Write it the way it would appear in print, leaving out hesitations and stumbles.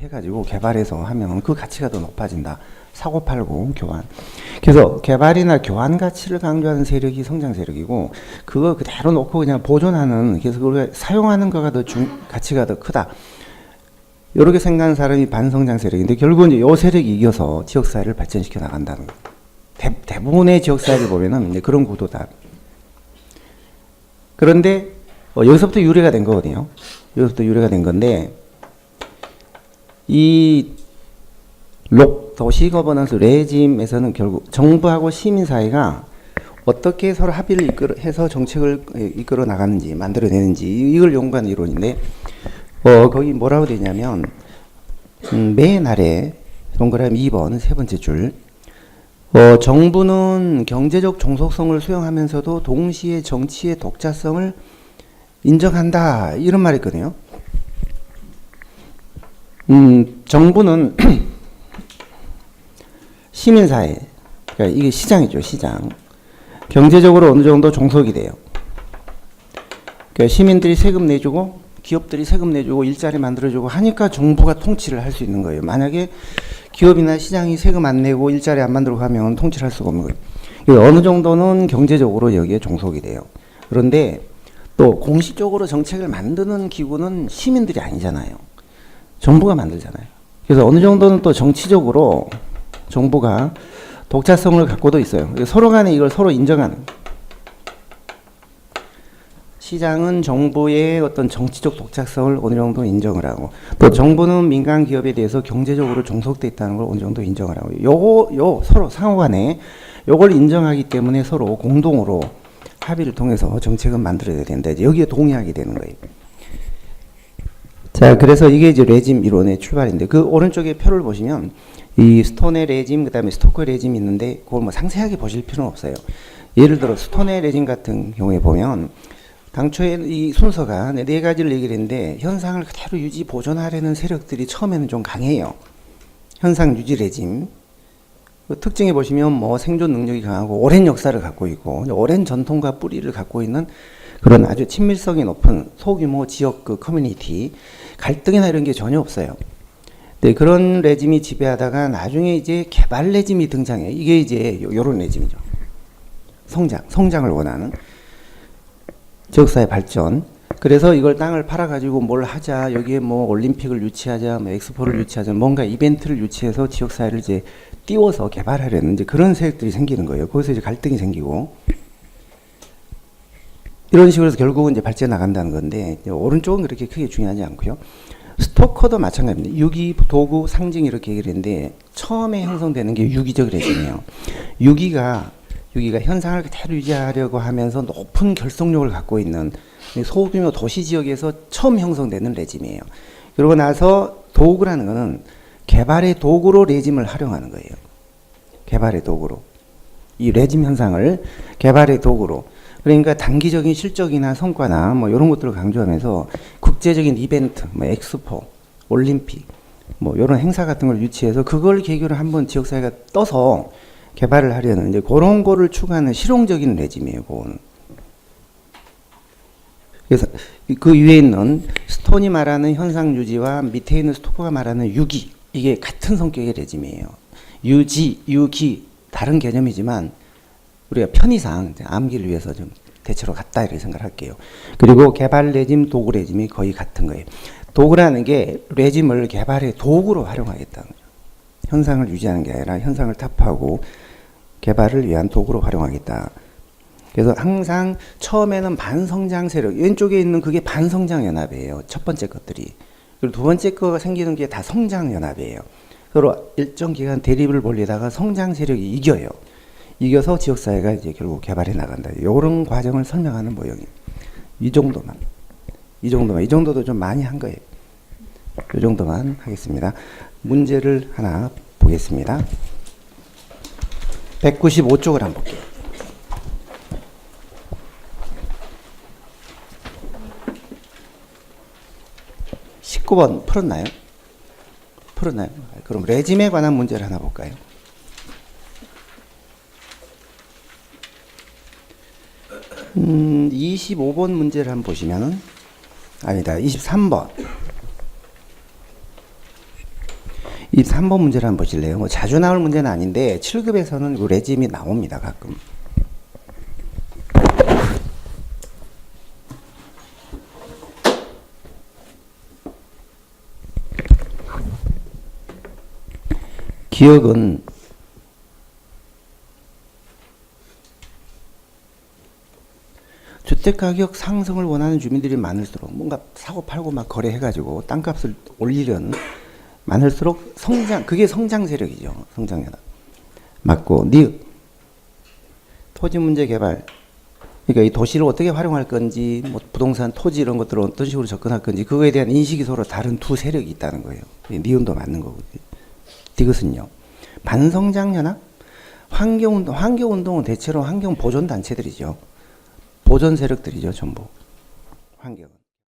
해가지고 개발해서 하면 그 가치가 더 높아진다. 사고 팔고 교환. 그래서 개발이나 교환 가치를 강조하는 세력이 성장 세력이고, 그거 그대로 놓고 그냥 보존하는, 그래서 그걸 사용하는 거가 더 가치가 더 크다. 이렇게 생각하는 사람이 반성장 세력인데, 결국은 이제 요 세력이 이겨서 지역사회를 발전시켜 나간다는 거. 대부분의 지역사회를 보면은 이제 그런 구도다. 그런데 여기서부터 유래가 된 거거든요. 여기서부터 유래가 된 건데, 이 도시 거버넌스 레짐에서는 결국 정부하고 시민 사회가 어떻게 서로 합의를 해서 정책을 이끌어 나가는지, 만들어내는지, 이걸 연구한 이론인데, 거기 뭐라고 되냐면, 맨 아래 동그라미 2번 세 번째 줄, 정부는 경제적 종속성을 수용하면서도 동시에 정치의 독자성을 인정한다, 이런 말이 있거든요. 정부는 시민사회, 그러니까 이게 시장이죠, 시장. 경제적으로 어느 정도 종속이 돼요. 그러니까 시민들이 세금 내주고, 기업들이 세금 내주고, 일자리 만들어주고 하니까 정부가 통치를 할 수 있는 거예요. 만약에 기업이나 시장이 세금 안 내고 일자리 안 만들고 하면 통치를 할 수가 없는 거예요. 그러니까 어느 정도는 경제적으로 여기에 종속이 돼요. 그런데 또 공식적으로 정책을 만드는 기구는 시민들이 아니잖아요. 정부가 만들잖아요. 그래서 어느 정도는 또 정치적으로 정부가 독자성을 갖고도 있어요. 서로 간에 이걸 서로 인정하는. 시장은 정부의 어떤 정치적 독자성을 어느 정도 인정을 하고, 또 정부는 민간 기업에 대해서 경제적으로 종속돼 있다는 걸 어느 정도 인정을 하고, 요 서로 상호 간에 요걸 인정하기 때문에 서로 공동으로 합의를 통해서 정책은 만들어야 된다. 이제 여기에 동의하게 되는 거예요. 자, 그래서 이게 이제 레짐 이론의 출발인데, 그 오른쪽에 표를 보시면 이 스톤의 레짐, 그 다음에 스토크의 레짐이 있는데, 그걸 뭐 상세하게 보실 필요는 없어요. 예를 들어 스톤의 레짐 같은 경우에 보면, 당초에 이 순서가 네 가지를 얘기를 했는데, 현상을 그대로 유지 보존하려는 세력들이 처음에는 좀 강해요. 현상 유지 레짐. 그 특징에 보시면 뭐 생존 능력이 강하고 오랜 역사를 갖고 있고 오랜 전통과 뿌리를 갖고 있는 그런 아주 친밀성이 높은 소규모 지역 그 커뮤니티, 갈등이나 이런 게 전혀 없어요. 네, 그런 레짐이 지배하다가 나중에 이제 개발 레짐이 등장해요. 이게 이제 요런 레짐이죠. 성장을 원하는 지역사회 발전. 그래서 이걸 땅을 팔아가지고 뭘 하자, 여기에 뭐 올림픽을 유치하자, 뭐 엑스포를 유치하자, 뭔가 이벤트를 유치해서 지역사회를 이제 띄워서 개발하려는 이제 그런 세력들이 생기는 거예요. 거기서 이제 갈등이 생기고. 이런 식으로 해서 결국은 이제 발전해 나간다는 건데, 오른쪽은 그렇게 크게 중요하지 않고요. 스토커도 마찬가지입니다. 유기, 도구, 상징 이렇게 얘기를 했는데, 처음에 형성되는 게 유기적 레짐이에요. 유기가 현상을 그대로 유지하려고 하면서 높은 결속력을 갖고 있는 소규모 도시 지역에서 처음 형성되는 레짐이에요. 그러고 나서 도구라는 거는 개발의 도구로 레짐을 활용하는 거예요. 개발의 도구로. 이 레짐 현상을 개발의 도구로. 그러니까 단기적인 실적이나 성과나 뭐 이런 것들을 강조하면서 국제적인 이벤트, 뭐 엑스포, 올림픽, 뭐 이런 행사 같은 걸 유치해서 그걸 계기로 한번 지역사회가 떠서 개발을 하려는 이제 그런 거를 추구하는 실용적인 레짐이에요. 그건. 그래서 그 위에 있는 스톤이 말하는 현상 유지와 밑에 있는 스토커가 말하는 유기, 이게 같은 성격의 레짐이에요. 유기 다른 개념이지만 우리가 편의상 암기를 위해서 좀 대체로 같다 이렇게 생각할게요. 그리고 개발 레짐, 도구 레짐이 거의 같은 거예요. 도구라는 게 레짐을 개발의 도구로 활용하겠다는 거예요. 현상을 유지하는 게 아니라 현상을 타파하고 개발을 위한 도구로 활용하겠다. 그래서 항상 처음에는 반성장 세력, 왼쪽에 있는 그게 반성장 연합이에요. 첫 번째 것들이. 그리고 두 번째 거가 생기는 게 다 성장 연합이에요. 서로 일정 기간 대립을 벌리다가 성장 세력이 이겨요. 이겨서 지역사회가 이제 결국 개발해 나간다. 이런 과정을 설명하는 모형이에요. 이 정도도 좀 많이 한 거예요. 이 정도만 하겠습니다. 문제를 하나 보겠습니다. 195쪽을 한번 볼게요. 19번 풀었나요? 그럼 레짐에 관한 문제를 하나 볼까요? 25번 문제를 한번 보시면은, 아니다, 23번. 이 3번 문제를 한번 보실래요? 뭐 자주 나올 문제는 아닌데 7급에서는 그 레짐이 나옵니다, 가끔. 기억은 주택가격 상승을 원하는 주민들이 많을수록 뭔가 사고 팔고 막 거래해가지고 땅값을 올리려는 많을수록 그게 성장 세력이죠. 성장연합. 맞고, 토지 문제 개발. 그러니까 이 도시를 어떻게 활용할 건지, 뭐 부동산, 토지 이런 것들을 어떤 식으로 접근할 건지, 그거에 대한 인식이 서로 다른 두 세력이 있다는 거예요. 니은도 맞는 거고. 디귿은요. 반성장연합? 환경운동은 대체로 환경보존단체들이죠. 보존 세력들이죠, 전부. 환경.